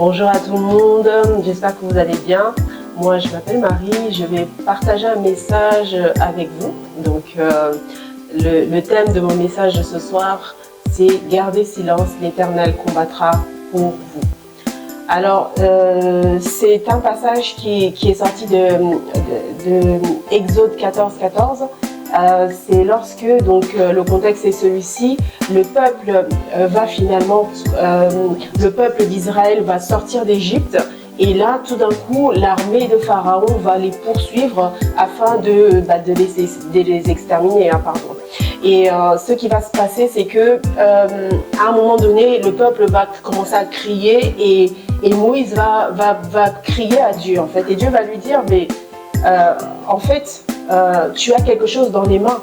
Bonjour à tout le monde, j'espère que vous allez bien. Moi je m'appelle Marie, je vais partager un message avec vous. Donc le thème de mon message de ce soir, c'est Gardez silence, l'Éternel combattra pour vous. Alors c'est un passage qui est sorti de Exode 14:14. C'est lorsque, donc le contexte est celui-ci, le peuple va finalement, le peuple d'Israël va sortir d'Égypte, et là tout d'un coup l'armée de Pharaon va les poursuivre afin de les exterminer, pardon. Et ce qui va se passer, c'est que à un moment donné, le peuple va commencer à crier, et Moïse va crier à Dieu en fait, et Dieu va lui dire, mais en fait, tu as quelque chose dans les mains.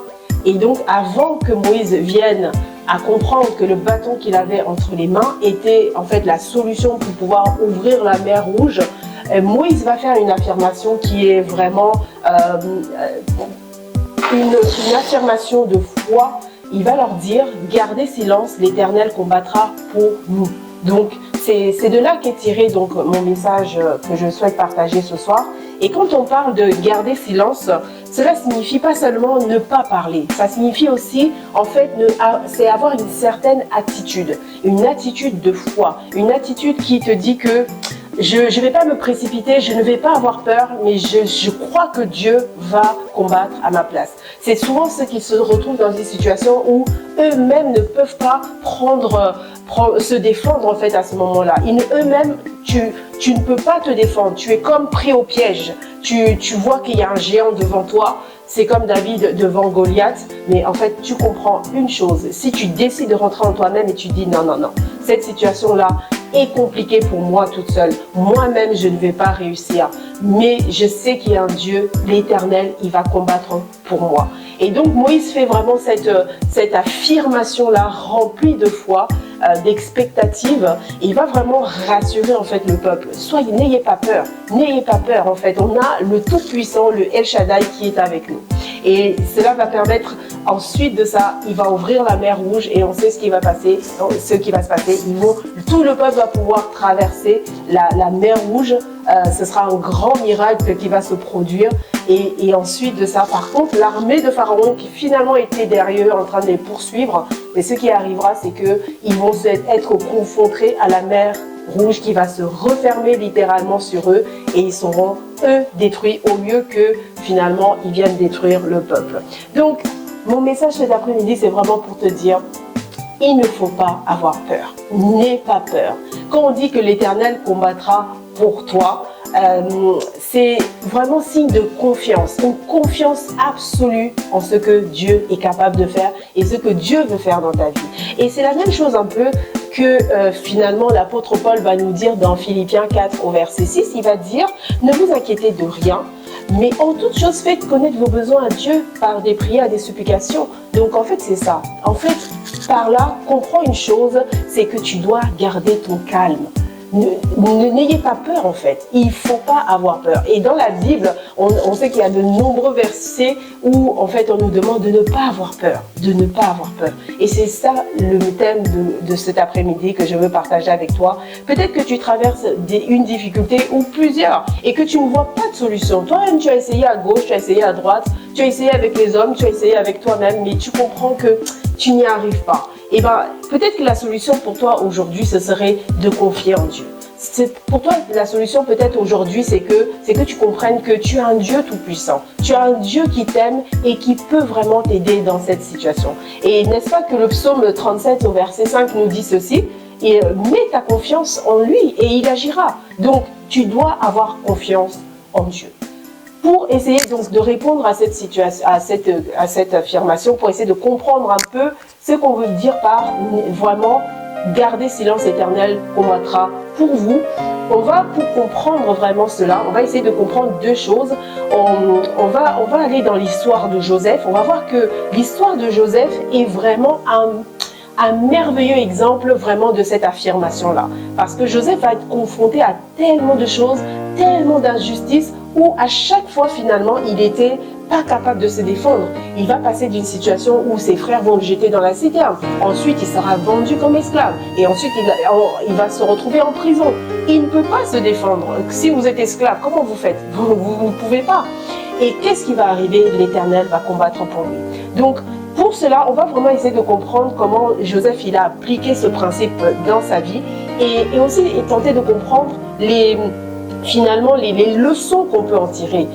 Et donc avant que Moïse vienne à comprendre que le bâton qu'il avait entre les mains était en fait la solution pour pouvoir ouvrir la mer Rouge, Moïse va faire une affirmation qui est vraiment une affirmation de foi. Il va leur dire, gardez silence, l'Éternel combattra pour vous. Donc c'est de là qu'est tiré donc mon message que je souhaite partager ce soir. Et quand on parle de garder silence, cela signifie pas seulement ne pas parler, ça signifie aussi, en fait, c'est avoir une certaine attitude, une attitude de foi, une attitude qui te dit que je ne vais pas me précipiter, je ne vais pas avoir peur, mais je crois que Dieu va combattre à ma place. C'est souvent ceux qui se retrouvent dans des situations où eux-mêmes ne peuvent pas se défendre en fait à ce moment-là. Eux-mêmes, tu ne peux pas te défendre, tu es comme pris au piège. Tu vois qu'il y a un géant devant toi, c'est comme David devant Goliath, mais en fait tu comprends une chose, si tu décides de rentrer en toi-même et tu dis non, cette situation-là est compliquée pour moi toute seule, moi-même je ne vais pas réussir, mais je sais qu'il y a un Dieu, l'Éternel, il va combattre pour moi. Et donc Moïse fait vraiment cette affirmation-là remplie de foi, d'expectative. Il va vraiment rassurer en fait le peuple. N'ayez pas peur en fait. On a le Tout-Puissant, le El Shaddai qui est avec nous. Et cela va permettre, ensuite de ça, il va ouvrir la mer Rouge, et on sait ce qui va se passer. Tout le peuple va pouvoir traverser la mer Rouge. Ce sera un grand miracle qui va se produire. Et ensuite de ça, par contre, l'armée de Pharaon qui finalement était derrière eux en train de les poursuivre, mais ce qui arrivera, c'est qu'ils vont être confrontés à la mer Rouge qui va se refermer littéralement sur eux, et ils seront, eux, détruits au lieu que finalement ils viennent détruire le peuple. Donc, mon message cet après-midi, c'est vraiment pour te dire, il ne faut pas avoir peur. N'aie pas peur. Quand on dit que l'Éternel combattra pour toi, c'est vraiment signe de confiance, une confiance absolue en ce que Dieu est capable de faire et ce que Dieu veut faire dans ta vie. Et c'est la même chose un peu que finalement l'apôtre Paul va nous dire dans Philippiens 4 au verset 6, il va dire, ne vous inquiétez de rien, mais en toute chose faites connaître vos besoins à Dieu par des prières et des supplications. Donc en fait c'est ça, en fait par là comprends une chose, c'est que tu dois garder ton calme. N'ayez pas peur en fait, il ne faut pas avoir peur. Et dans la Bible, on sait qu'il y a de nombreux versets où en fait on nous demande de ne pas avoir peur, de ne pas avoir peur. Et c'est ça le thème de cet après-midi que je veux partager avec toi. Peut-être que tu traverses une difficulté ou plusieurs et que tu ne vois pas de solution. Toi-même tu as essayé à gauche, tu as essayé à droite, tu as essayé avec les hommes, tu as essayé avec toi-même, mais tu comprends que tu n'y arrives pas. Et bien, peut-être que la solution pour toi aujourd'hui, ce serait de confier en Dieu. Pour toi, la solution peut-être aujourd'hui, c'est que tu comprennes que tu as un Dieu tout-puissant. Tu as un Dieu qui t'aime et qui peut vraiment t'aider dans cette situation. Et n'est-ce pas que le psaume 37 au verset 5 nous dit ceci, et mets ta confiance en lui et il agira. Donc, tu dois avoir confiance en Dieu. Pour essayer donc de répondre à cette situation, à cette affirmation, pour essayer de comprendre un peu ce qu'on veut dire par vraiment garder silence, l'Éternel combattra pour vous. Pour comprendre vraiment cela, on va essayer de comprendre deux choses. On va aller dans l'histoire de Joseph. On va voir que l'histoire de Joseph est vraiment un merveilleux exemple vraiment de cette affirmation-là. Parce que Joseph va être confronté à tellement de choses, tellement d'injustices, où à chaque fois finalement il était pas capable de se défendre. Il va passer d'une situation où ses frères vont le jeter dans la citerne. Ensuite, il sera vendu comme esclave. Et ensuite, il va se retrouver en prison. Il ne peut pas se défendre. Si vous êtes esclave, comment vous faites? Vous ne pouvez pas. Et qu'est-ce qui va arriver? L'Éternel va combattre pour lui. Donc, pour cela, on va vraiment essayer de comprendre comment Joseph il a appliqué ce principe dans sa vie et aussi tenter de comprendre finalement les leçons qu'on peut en tirer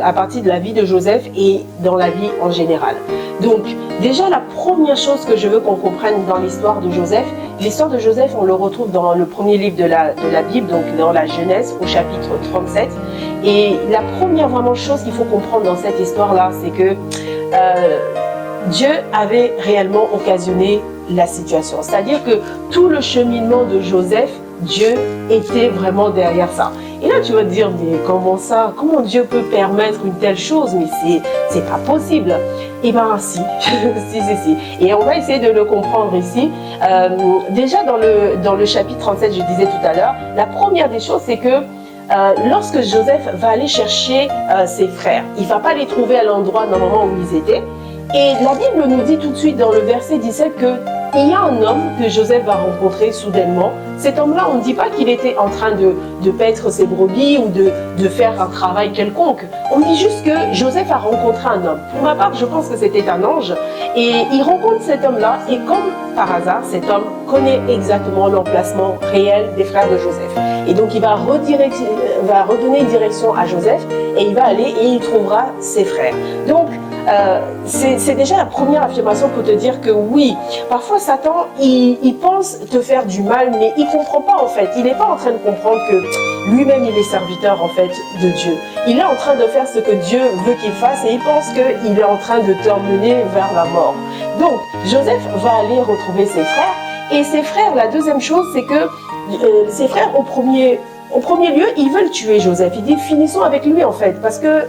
à partir de la vie de Joseph et dans la vie en général. Donc déjà la première chose que je veux qu'on comprenne dans l'histoire de Joseph, on le retrouve dans le premier livre de la Bible, donc dans la Genèse au chapitre 37. Et la première vraiment chose qu'il faut comprendre dans cette histoire-là, c'est que Dieu avait réellement occasionné la situation. C'est-à-dire que tout le cheminement de Joseph, Dieu était vraiment derrière ça. Et là, tu vas te dire, mais comment ça? Comment Dieu peut permettre une telle chose? Mais c'est pas possible. Eh bien, si. si. Et on va essayer de le comprendre ici. Déjà, dans le chapitre 37, je disais tout à l'heure, la première des choses, c'est que lorsque Joseph va aller chercher ses frères, il ne va pas les trouver à l'endroit normalement où ils étaient. Et la Bible nous dit tout de suite dans le verset 17 qu'il y a un homme que Joseph va rencontrer soudainement. Cet homme-là, on ne dit pas qu'il était en train de paître ses brebis ou de faire un travail quelconque. On dit juste que Joseph a rencontré un homme. Pour ma part, je pense que c'était un ange. Et il rencontre cet homme-là et comme par hasard, cet homme connaît exactement l'emplacement réel des frères de Joseph. Et donc, il va redonner une direction à Joseph et il va aller et il trouvera ses frères. Donc, c'est déjà la première affirmation pour te dire que oui, parfois Satan, il pense te faire du mal, mais il ne comprend pas en fait. Il n'est pas en train de comprendre que lui-même, il est serviteur en fait de Dieu. Il est en train de faire ce que Dieu veut qu'il fasse et il pense qu'il est en train de t'emmener vers la mort. Donc, Joseph va aller retrouver ses frères. Et ses frères, la deuxième chose, c'est que ses frères, au premier lieu, ils veulent tuer Joseph. Ils disent, finissons avec lui en fait, parce que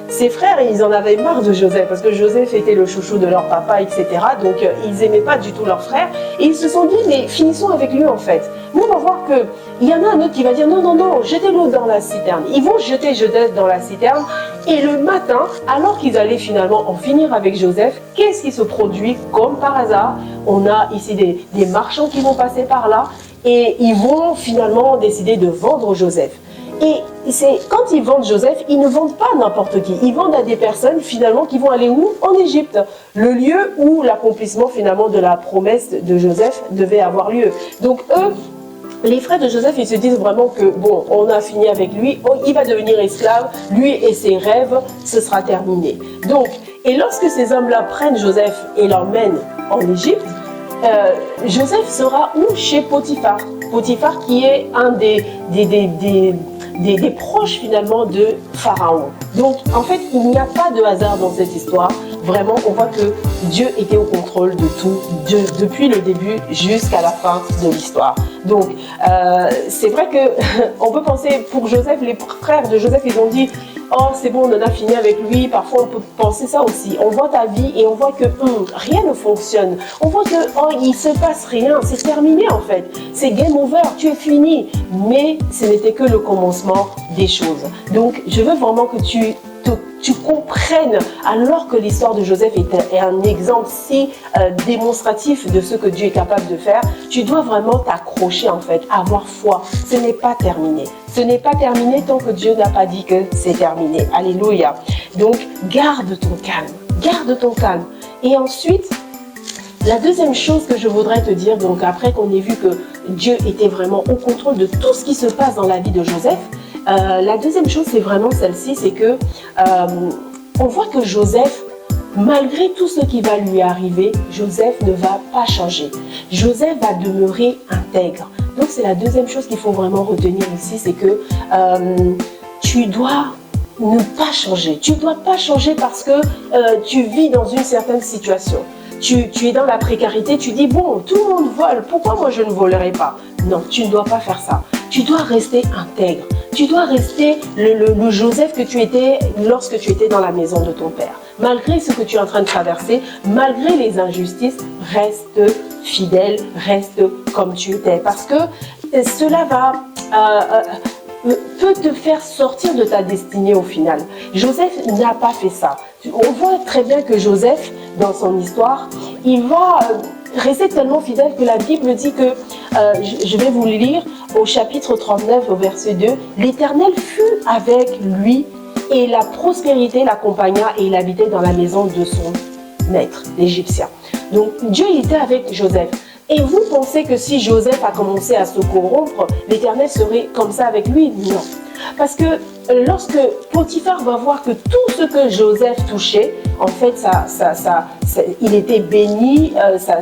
ses frères, ils en avaient marre de Joseph, parce que Joseph était le chouchou de leur papa, etc. Donc, ils n'aimaient pas du tout leur frère. Et ils se sont dit, mais finissons avec lui en fait. Nous, on va voir qu'il y en a un autre qui va dire, non, jetez-le dans la citerne. Ils vont jeter Joseph dans la citerne. Et le matin, alors qu'ils allaient finalement en finir avec Joseph, qu'est-ce qui se produit? Comme par hasard, on a ici des marchands qui vont passer par là et ils vont finalement décider de vendre Joseph. Et quand ils vendent Joseph, ils ne vendent pas n'importe qui. Ils vendent à des personnes finalement qui vont aller où? En Égypte. Le lieu où l'accomplissement finalement de la promesse de Joseph devait avoir lieu. Donc eux, les frères de Joseph, ils se disent vraiment que bon, on a fini avec lui, il va devenir esclave, lui et ses rêves, ce sera terminé. Donc, et lorsque ces hommes-là prennent Joseph et l'emmènent en Égypte, Joseph sera où? Chez Potiphar. Potiphar qui est un des proches finalement de Pharaon. Donc en fait, il n'y a pas de hasard dans cette histoire. Vraiment, on voit que Dieu était au contrôle de tout, depuis le début jusqu'à la fin de l'histoire. Donc c'est vrai qu'on peut penser pour Joseph, les frères de Joseph, ils ont dit oh c'est bon, on en a fini avec lui. Parfois on peut penser ça aussi. On voit ta vie et on voit que rien ne fonctionne. On voit que il se passe rien, c'est terminé en fait. C'est game over, tu es fini. Mais ce n'était que le commencement des choses. Donc je veux vraiment que tu comprennes, alors que l'histoire de Joseph est un exemple si démonstratif de ce que Dieu est capable de faire, tu dois vraiment t'accrocher en fait, avoir foi. Ce n'est pas terminé. Ce n'est pas terminé tant que Dieu n'a pas dit que c'est terminé. Alléluia. Donc, garde ton calme. Garde ton calme. Et ensuite, la deuxième chose que je voudrais te dire, donc après qu'on ait vu que Dieu était vraiment au contrôle de tout ce qui se passe dans la vie de Joseph, la deuxième chose, c'est vraiment celle-ci, c'est que on voit que Joseph, malgré tout ce qui va lui arriver, Joseph ne va pas changer. Joseph va demeurer intègre. Donc c'est la deuxième chose qu'il faut vraiment retenir ici, c'est que tu dois ne pas changer. Tu ne dois pas changer parce que tu vis dans une certaine situation. Tu es dans la précarité, tu dis bon, tout le monde vole, pourquoi moi je ne volerai pas? Non, tu ne dois pas faire ça. Tu dois rester intègre. Tu dois rester le Joseph que tu étais lorsque tu étais dans la maison de ton père. Malgré ce que tu es en train de traverser, malgré les injustices, reste fidèle, reste comme tu étais. Parce que cela va peut te faire sortir de ta destinée au final. Joseph n'a pas fait ça. On voit très bien que Joseph, dans son histoire, il va rester tellement fidèle que la Bible dit que, je vais vous le lire, au chapitre 39, au verset 2, « L'Éternel fut avec lui et la prospérité l'accompagna et il habitait dans la maison de son maître, l'Égyptien. » Donc Dieu était avec Joseph. Et vous pensez que si Joseph a commencé à se corrompre, l'Éternel serait comme ça avec lui? Non. Parce que lorsque Potiphar va voir que tout ce que Joseph touchait, en fait, il était béni, ça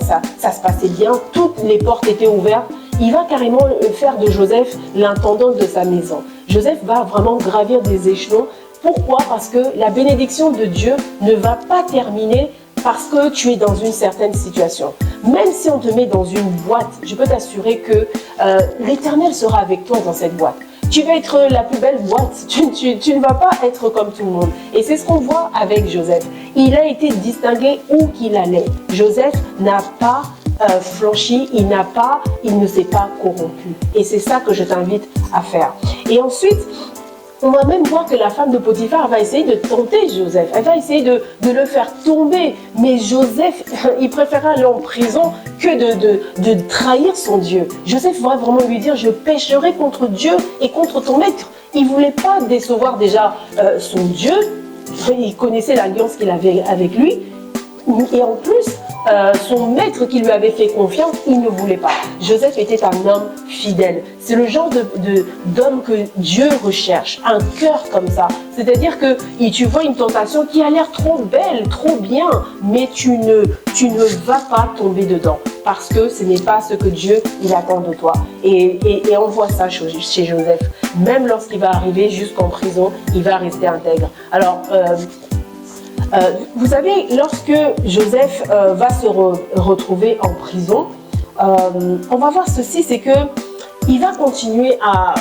se passait bien, toutes les portes étaient ouvertes, il va carrément faire de Joseph l'intendant de sa maison. Joseph va vraiment gravir des échelons. Pourquoi? Parce que la bénédiction de Dieu ne va pas terminer parce que tu es dans une certaine situation. Même si on te met dans une boîte, je peux t'assurer que l'Éternel sera avec toi dans cette boîte. Tu vas être la plus belle boîte, tu ne vas pas être comme tout le monde. Et c'est ce qu'on voit avec Joseph. Il a été distingué où qu'il allait. Joseph n'a pas flanchi, il ne s'est pas corrompu. Et c'est ça que je t'invite à faire. Et ensuite, on va même voir que la femme de Potiphar va essayer de tenter Joseph. Elle va essayer de le faire tomber. Mais Joseph, il préféra aller en prison que de trahir son Dieu. Joseph va vraiment lui dire, je pécherai contre Dieu et contre ton maître. Il ne voulait pas décevoir déjà son Dieu. Il connaissait l'alliance qu'il avait avec lui. Et en plus, son maître qui lui avait fait confiance, il ne voulait pas. Joseph était un homme fidèle. C'est le genre d'homme que Dieu recherche, un cœur comme ça. C'est-à-dire que tu vois une tentation qui a l'air trop belle, trop bien, mais tu ne vas pas tomber dedans parce que ce n'est pas ce que Dieu il attend de toi. Et on voit ça chez Joseph. Même lorsqu'il va arriver jusqu'en prison, il va rester intègre. Alors, vous savez, lorsque Joseph va se retrouver en prison, on va voir ceci, c'est que il va continuer à...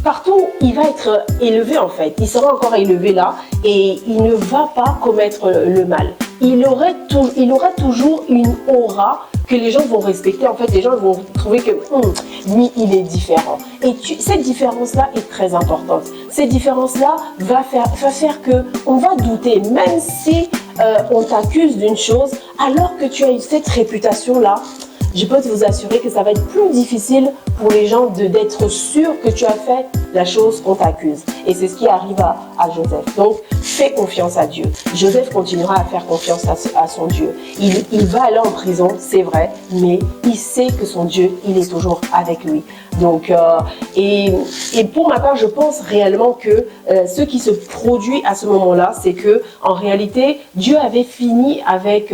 Partout, il va être élevé en fait. Il sera encore élevé là et il ne va pas commettre le mal. Il aura toujours une aura que les gens vont respecter. En fait, les gens vont trouver que lui, il est différent. Et cette différence-là est très importante. Cette différence-là va faire que on va douter, même si on t'accuse d'une chose, alors que tu as eu cette réputation-là. Je peux vous assurer que ça va être plus difficile pour les gens d'être sûrs que tu as fait la chose qu'on t'accuse. Et c'est ce qui arrive à Joseph. Donc, fais confiance à Dieu. Joseph continuera à faire confiance à son Dieu. Il va aller en prison, c'est vrai, mais il sait que son Dieu, il est toujours avec lui. Donc, et pour ma part, je pense réellement que ce qui se produit à ce moment-là, c'est que en réalité, Dieu avait fini avec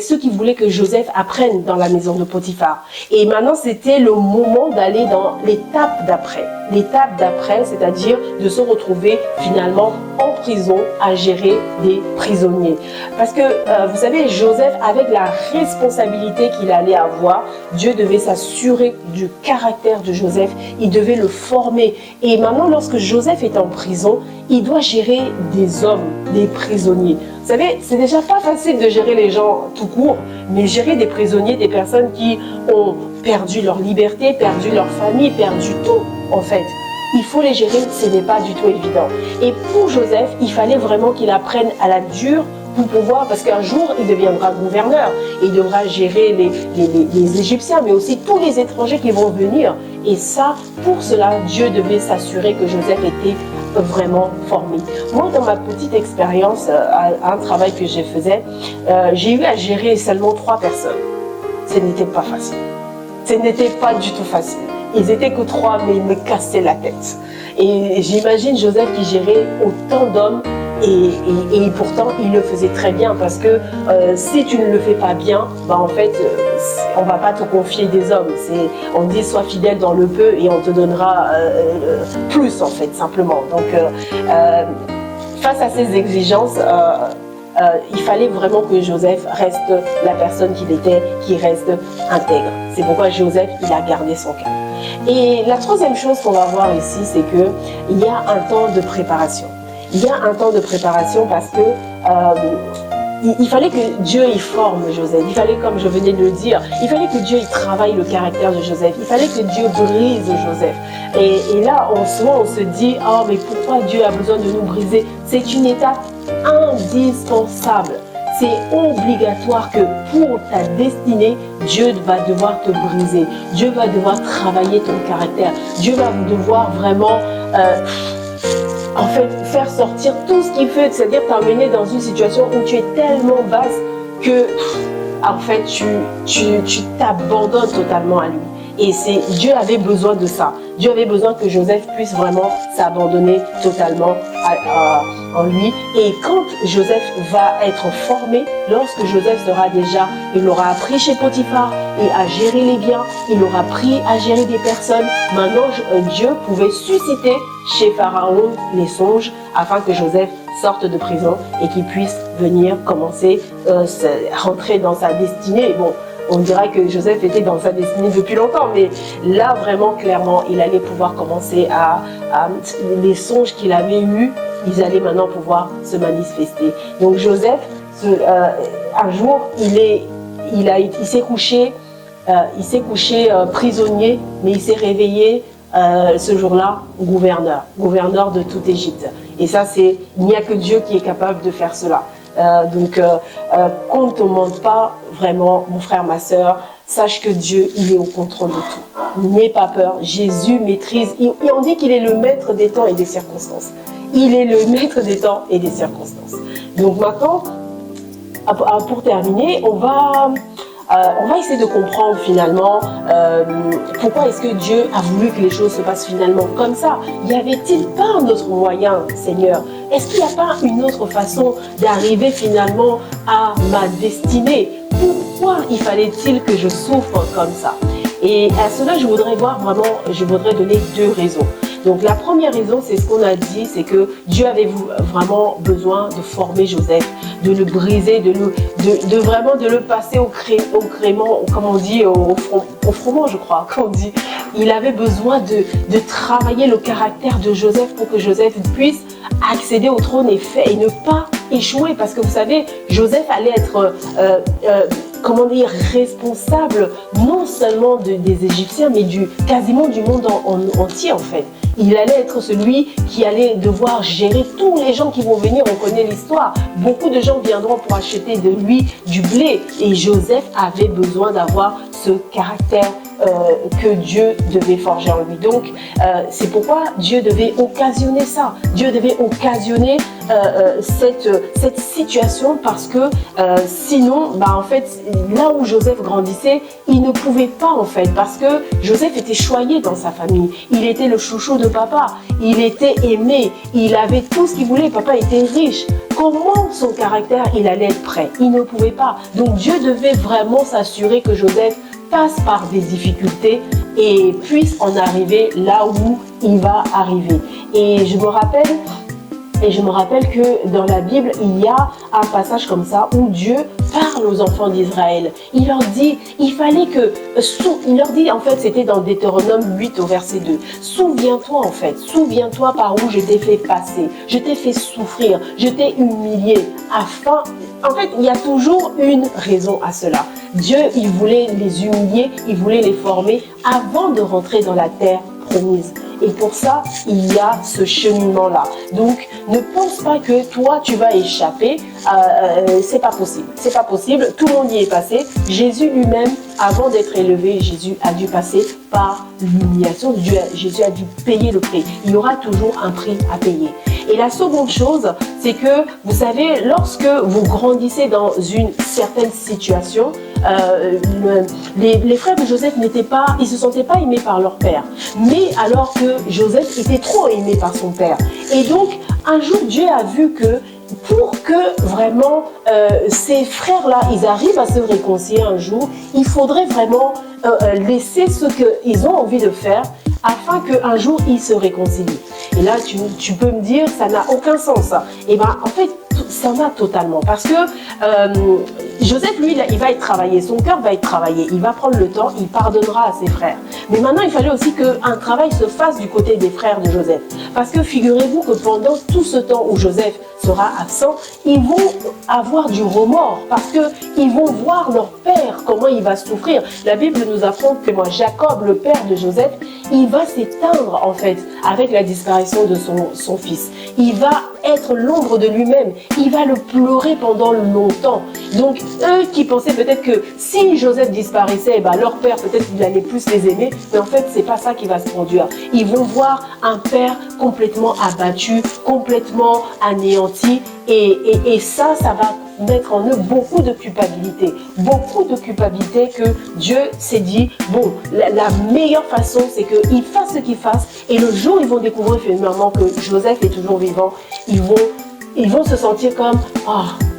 ceux qui voulaient que Joseph apprenne dans la maison de Potiphar. Et maintenant, c'était le moment d'aller dans l'étape d'après. L'étape d'après, c'est-à-dire de se retrouver finalement en prison à gérer des prisonniers. Parce que, vous savez, Joseph, avec la responsabilité qu'il allait avoir, Dieu devait s'assurer du caractère de Joseph, il devait le former. Et maintenant, lorsque Joseph est en prison, il doit gérer des hommes, des prisonniers. Vous savez, c'est déjà pas facile de gérer les gens tout court, mais gérer des prisonniers, des personnes qui ont perdu leur liberté, perdu leur famille, perdu tout, en fait. Il faut les gérer, ce n'est pas du tout évident. Et pour Joseph, il fallait vraiment qu'il apprenne à la dure pour pouvoir, parce qu'un jour, il deviendra gouverneur et il devra gérer les Égyptiens, mais aussi tous les étrangers qui vont venir. Et ça, pour cela, Dieu devait s'assurer que Joseph était vraiment formé. Moi, dans ma petite expérience, à un travail que je faisais, j'ai eu à gérer seulement 3 personnes. Ce n'était pas facile. Ce n'était pas du tout facile. Ils étaient que 3, mais ils me cassaient la tête. Et j'imagine Joseph qui gérait autant d'hommes et pourtant il le faisait très bien parce que si tu ne le fais pas bien, bah en fait on va pas te confier des hommes. On dit sois fidèle dans le peu et on te donnera plus en fait simplement. Donc face à ces exigences, il fallait vraiment que Joseph reste la personne qu'il était, qui reste intègre. C'est pourquoi Joseph, il a gardé son cœur. Et la troisième chose qu'on va voir ici, c'est qu'il y a un temps de préparation. Il y a un temps de préparation parce que il fallait que Dieu y forme Joseph. Il fallait, comme je venais de le dire, il fallait que Dieu y travaille le caractère de Joseph. Il fallait que Dieu brise Joseph. Et là, souvent, on se dit, oh, mais pourquoi Dieu a besoin de nous briser? C'est une étape indispensable. C'est obligatoire que pour ta destinée, Dieu va devoir te briser. Dieu va devoir travailler ton caractère. Dieu va devoir vraiment, en fait, faire sortir tout ce qu'il fait, c'est-à-dire t'emmener dans une situation où tu es tellement basse que, en fait, tu t'abandonnes totalement à lui. Et Dieu avait besoin de ça. Dieu avait besoin que Joseph puisse vraiment s'abandonner totalement en lui. Et quand Joseph va être formé, lorsque Joseph sera déjà, il aura appris chez Potiphar et à gérer les biens, il aura appris à gérer des personnes. Maintenant, Dieu pouvait susciter chez Pharaon les songes afin que Joseph sorte de prison et qu'il puisse venir commencer, rentrer dans sa destinée. Bon, on dirait que Joseph était dans sa destinée depuis longtemps, mais là, vraiment, clairement, il allait pouvoir commencer les songes qu'il avait eus, ils allaient maintenant pouvoir se manifester. Donc Joseph, un jour, il s'est couché prisonnier, mais il s'est réveillé ce jour-là gouverneur de toute Égypte. Et ça, il n'y a que Dieu qui est capable de faire cela. Qu'on ne te mente pas, vraiment, mon frère, ma soeur, sache que Dieu, il est au contrôle de tout. N'aie pas peur, Jésus maîtrise, et on dit qu'il est le maître des temps et des circonstances. Il est le maître des temps et des circonstances. Donc maintenant, pour terminer, on va essayer de comprendre finalement pourquoi est-ce que Dieu a voulu que les choses se passent finalement comme ça. Y avait-il pas un autre moyen, Seigneur? Est-ce qu'il n'y a pas une autre façon d'arriver finalement à ma destinée? Pourquoi il fallait-il que je souffre comme ça? Et à cela, je voudrais donner deux raisons. Donc la première raison, c'est ce qu'on a dit, c'est que Dieu avait vraiment besoin de former Joseph, de le briser, de vraiment de le passer au crément, comme on dit, au froment, je crois, qu'on dit. Il avait besoin de travailler le caractère de Joseph pour que Joseph puisse accéder au trône et ne pas échouer. Parce que vous savez, Joseph allait être responsable non seulement des Égyptiens, mais quasiment du monde entier en fait. Il allait être celui qui allait devoir gérer tous les gens qui vont venir. On connaît l'histoire. Beaucoup de gens viendront pour acheter de lui du blé. Et Joseph avait besoin d'avoir ce caractère que Dieu devait forger en lui. Donc, c'est pourquoi Dieu devait occasionner ça. Dieu devait occasionner cette situation parce que sinon, en fait, là où Joseph grandissait, il ne pouvait pas en fait parce que Joseph était choyé dans sa famille. Il était le chouchou de papa. Il était aimé. Il avait tout ce qu'il voulait. Papa était riche. Comment son caractère, il allait être prêt? Il ne pouvait pas. Donc, Dieu devait vraiment s'assurer que Joseph passe par des difficultés et puisse en arriver là où il va arriver. Et je me rappelle que dans la Bible, il y a un passage comme ça où Dieu parle aux enfants d'Israël. Il leur dit, il leur dit, en fait, c'était dans Deutéronome 8 au verset 2. Souviens-toi par où je t'ai fait passer, je t'ai fait souffrir, je t'ai humilié, en fait, il y a toujours une raison à cela. Dieu, il voulait les humilier, il voulait les former avant de rentrer dans la terre promise. Et pour ça, il y a ce cheminement-là. Donc, ne pense pas que toi, tu vas échapper. C'est pas possible. C'est pas possible. Tout le monde y est passé. Jésus lui-même, avant d'être élevé, Jésus a dû passer par l'humiliation. Jésus a dû payer le prix. Il y aura toujours un prix à payer. Et la seconde chose, c'est que, vous savez, lorsque vous grandissez dans une certaine situation, les frères de Joseph ils se sentaient pas aimés par leur père. Mais alors que Joseph était trop aimé par son père. Et donc, un jour, Dieu a vu que pour que vraiment ces frères-là, ils arrivent à se réconcilier un jour, il faudrait vraiment laisser ce qu'ils ont envie de faire afin qu'un jour, ils se réconcilient. Et là, tu peux me dire, ça n'a aucun sens. Et bien, en fait, ça en a totalement. Parce que Joseph, lui, il va être travaillé. Son cœur va être travaillé. Il va prendre le temps, il pardonnera à ses frères. Mais maintenant, il fallait aussi qu'un travail se fasse du côté des frères de Joseph. Parce que figurez-vous que pendant tout ce temps où Joseph sera absent, ils vont avoir du remords parce qu'ils vont voir leur père, comment il va souffrir. La Bible nous apprend que Jacob, le père de Joseph, il va s'éteindre en fait avec la disparition de son fils. Il va être l'ombre de lui-même. Il va le pleurer pendant longtemps. Donc, eux qui pensaient peut-être que si Joseph disparaissait, leur père, peut-être qu'il allait plus les aimer. Mais en fait, c'est pas ça qui va se produire. Ils vont voir un père complètement abattu, complètement anéanti. Et ça va mettre en eux beaucoup de culpabilité. Beaucoup de culpabilité que Dieu s'est dit, bon, la meilleure façon, c'est qu'ils fassent ce qu'ils fassent. Et le jour où ils vont découvrir finalement que Joseph est toujours vivant, ils vont se sentir comme,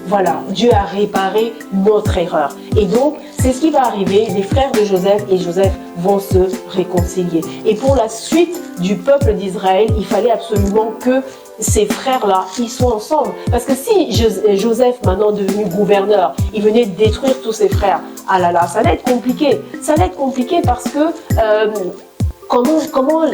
voilà, Dieu a réparé notre erreur. Et donc, c'est ce qui va arriver. Les frères de Joseph et Joseph vont se réconcilier. Et pour la suite du peuple d'Israël, il fallait absolument que ces frères-là, ils soient ensemble. Parce que si Joseph, maintenant devenu gouverneur, il venait détruire tous ses frères, ah là là, ça allait être compliqué. Ça allait être compliqué parce que comment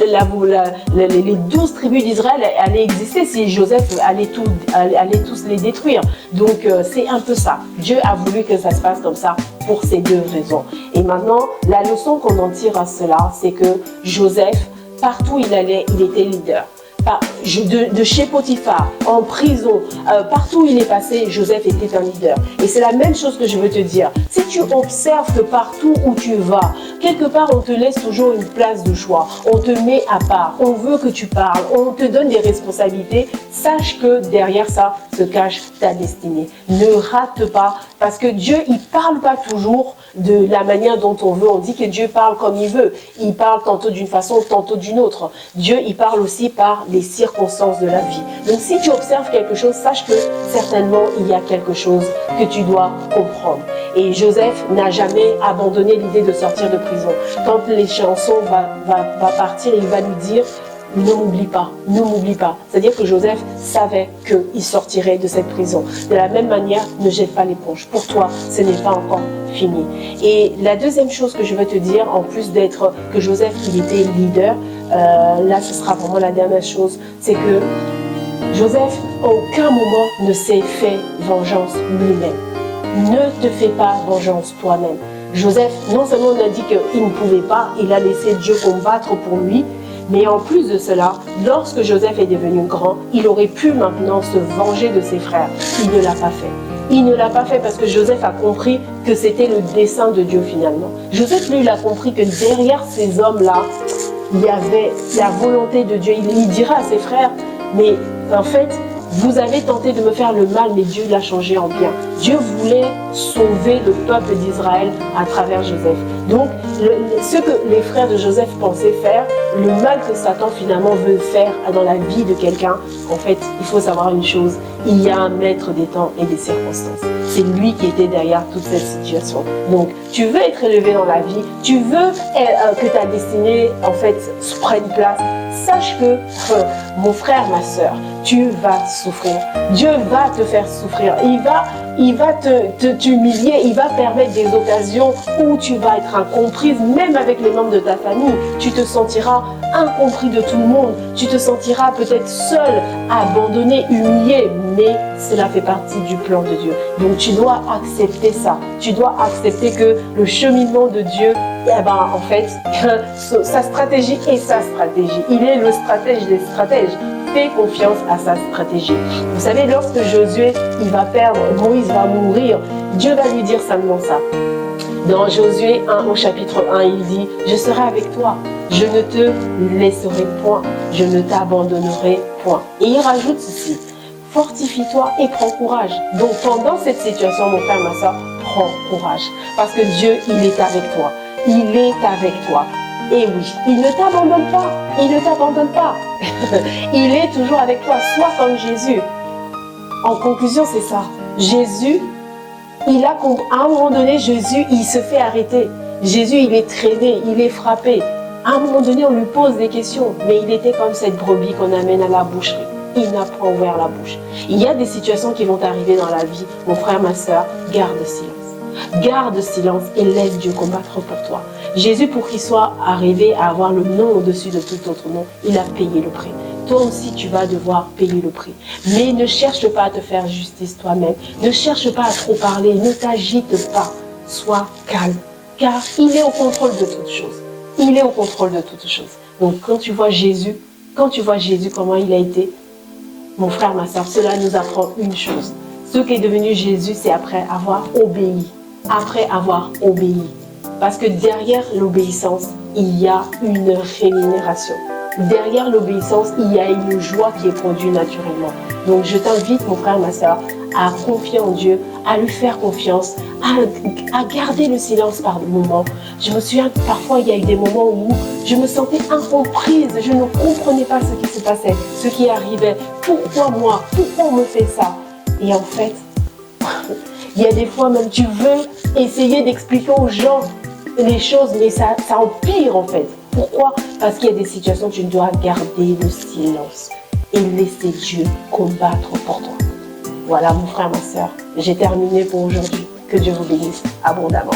les 12 tribus d'Israël allaient exister si Joseph allait tous les détruire. Donc c'est un peu ça. Dieu a voulu que ça se passe comme ça pour ces deux raisons. Et maintenant, la leçon qu'on en tire à cela, c'est que Joseph, partout où il allait, il était leader. De chez Potiphar, en prison, partout où il est passé, Joseph était un leader. Et c'est la même chose que je veux te dire. Si tu observes que partout où tu vas, quelque part on te laisse toujours une place de choix, on te met à part, on veut que tu parles, on te donne des responsabilités, sache que derrière ça se cache ta destinée. Ne rate pas, parce que Dieu, il parle pas toujours de la manière dont on veut. On dit que Dieu parle comme il veut. Il parle tantôt d'une façon, tantôt d'une autre. Dieu, il parle aussi par les circonstances de la vie. Donc si tu observes quelque chose, sache que certainement il y a quelque chose que tu dois comprendre. Et Joseph n'a jamais abandonné l'idée de sortir de prison. Quand l'échéanceau va partir, il va nous dire: ne m'oublie pas, ne m'oublie pas. C'est-à-dire que Joseph savait qu'il sortirait de cette prison. De la même manière, ne jette pas l'éponge. Pour toi, ce n'est pas encore fini. Et la deuxième chose que je veux te dire, en plus d'être que Joseph, il était leader, là ce sera vraiment la dernière chose, c'est que Joseph, à aucun moment ne s'est fait vengeance lui-même. Ne te fais pas vengeance toi-même. Joseph, non seulement on a dit qu'il ne pouvait pas, il a laissé Dieu combattre pour lui, mais en plus de cela, lorsque Joseph est devenu grand, il aurait pu maintenant se venger de ses frères. Il ne l'a pas fait. Il ne l'a pas fait parce que Joseph a compris que c'était le dessein de Dieu finalement. Joseph, lui, il a compris que derrière ces hommes-là, il y avait la volonté de Dieu. Il dira à ses frères, mais en fait, vous avez tenté de me faire le mal, mais Dieu l'a changé en bien. Dieu voulait sauver le peuple d'Israël à travers Joseph. Donc, ce que les frères de Joseph pensaient faire, le mal que Satan finalement veut faire dans la vie de quelqu'un, en fait, il faut savoir une chose, il y a un maître des temps et des circonstances. C'est lui qui était derrière toute cette situation. Donc, tu veux être élevé dans la vie, tu veux que ta destinée, en fait, prenne place. Sache que, mon frère, ma soeur, tu vas souffrir. Dieu va te faire souffrir. Il va t'humilier. Il va permettre des occasions où tu vas être incomprise, même avec les membres de ta famille. Tu te sentiras incompris de tout le monde. Tu te sentiras peut-être seul, abandonné, humilié. Mais cela fait partie du plan de Dieu. Donc tu dois accepter ça. Tu dois accepter que le cheminement de Dieu, en fait, sa stratégie est sa stratégie. Il est le stratège des stratèges. Fais confiance à sa stratégie. Vous savez, lorsque Josué, il va perdre, Moïse va mourir, Dieu va lui dire seulement ça. Dans Josué 1, au chapitre 1, il dit: je serai avec toi, je ne te laisserai point, je ne t'abandonnerai point. Et il rajoute ceci: fortifie-toi et prends courage. Donc pendant cette situation, mon frère, ma soeur, prends courage. Parce que Dieu, il est avec toi. Il est avec toi. Et oui, il ne t'abandonne pas. Il ne t'abandonne pas. Il est toujours avec toi. Sois comme Jésus. En conclusion, c'est ça. Jésus, à un moment donné, Jésus, il se fait arrêter. Jésus, il est traîné, il est frappé. À un moment donné, on lui pose des questions. Mais il était comme cette brebis qu'on amène à la boucherie. Il n'a pas ouvert la bouche. Il y a des situations qui vont arriver dans la vie. Mon frère, ma soeur, garde silence. Garde silence et laisse Dieu combattre pour toi. Jésus, pour qu'il soit arrivé à avoir le nom au-dessus de tout autre nom, il a payé le prix. toi aussi tu vas devoir payer le prix. Mais ne cherche pas à te faire justice toi-même. Ne cherche pas à trop parler. Ne t'agite pas. Sois calme. Car il est au contrôle de toutes choses. Il est au contrôle de toutes choses. Donc quand tu vois Jésus comment il a été, mon frère, ma soeur, cela nous apprend une chose. Ce qui est devenu Jésus, c'est après avoir obéi. Après avoir obéi. Parce que derrière l'obéissance, il y a une rémunération. Derrière l'obéissance, il y a une joie qui est produite naturellement. Donc je t'invite, mon frère, ma soeur, à confier en Dieu, à lui faire confiance, à garder le silence par moments. Je me souviens que parfois, il y a eu des moments où je me sentais incomprise, je ne comprenais pas ce qui se passait, ce qui arrivait. Pourquoi moi? Pourquoi on me fait ça? Et en fait, il y a des fois même, tu veux essayer d'expliquer aux gens les choses, mais ça empire en fait. Pourquoi? Parce qu'il y a des situations où tu dois garder le silence et laisser Dieu combattre pour toi. Voilà mon frère, ma soeur, j'ai terminé pour aujourd'hui. Que Dieu vous bénisse abondamment.